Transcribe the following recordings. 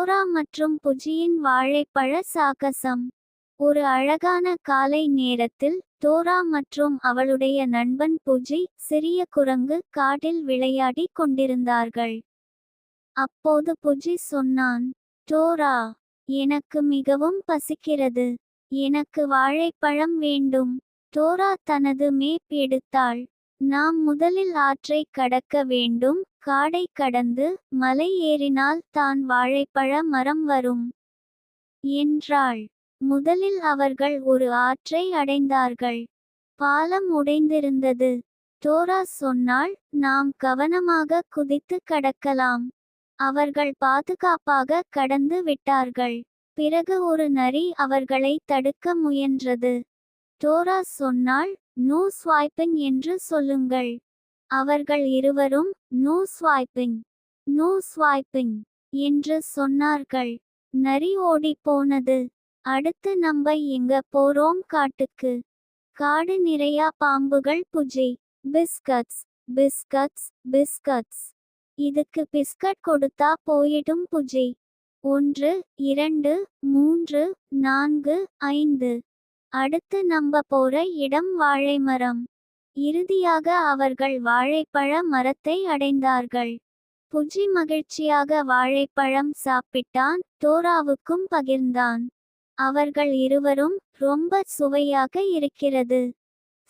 Torah மற்றும் புஜியின் வாழைப்பழ சாகசம். ஒரு அழகான காலை நேரத்தில் தோரா மற்றும் அவளுடைய நண்பன் புஜி, சிறிய குரங்கு, காட்டில் விளையாடிக் கொண்டிருந்தார்கள். அப்போது புஜி சொன்னான், தோரா, எனக்கு மிகவும் பசிக்கிறது. எனக்கு வாழைப்பழம் வேண்டும். தோரா தனது மேப் எடுத்தாள். நாம் முதலில் ஆற்றை கடக்க வேண்டும், காடை கடந்து மலை ஏறினால் தான் வாழைப்பழ மரம் வரும் என்றாள். முதலில் அவர்கள் ஒரு ஆற்றை அடைந்தார்கள். பாலம் உடைந்திருந்தது. தோரா சொன்னாள், நாம் கவனமாக குதித்து கடக்கலாம். அவர்கள் பாதுகாப்பாக கடந்து விட்டார்கள். பிறகு ஒரு நரி அவர்களை தடுக்க முயன்றது. தோரா சொன்னாள், நோ ஸ்வைப்பிங் என்று சொல்லுங்கள். அவர்கள் இருவரும் நோ ஸ்வைப்பிங், நோ ஸ்வைப்பிங் என்று சொன்னார்கள். நரி ஓடிப் போனது. அடுத்து நம்ப எங்க போறோம்? காட்டுக்கு. காடு நிறையா பாம்புகள். Buji, biscuits, biscuits, biscuits. இதுக்கு பிஸ்கட் கொடுத்தா போயிடும் புஜி. 1 2 3 4 5. அடுத்து நம்ப போற இடம் வாழைமரம். இறுதியாக அவர்கள் வாழைப்பழ மரத்தை அடைந்தார்கள். புஜி மகிழ்ச்சியாக வாழைப்பழம் சாப்பிட்டான், தோராவுக்கும் பகிர்ந்தான். அவர்கள் இருவரும், ரொம்ப சுவையாக இருக்கிறது.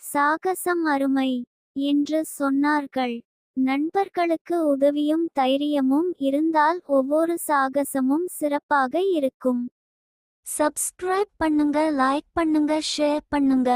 சாகசம் அருமை என்று சொன்னார்கள். நண்பர்களுக்கு உதவியும் தைரியமும் இருந்தால் ஒவ்வொரு சாகசமும் சிறப்பாக இருக்கும். சப்ஸ்கிரைப் பண்ணுங்க, லைக் பண்ணுங்க, ஷேர் பண்ணுங்க.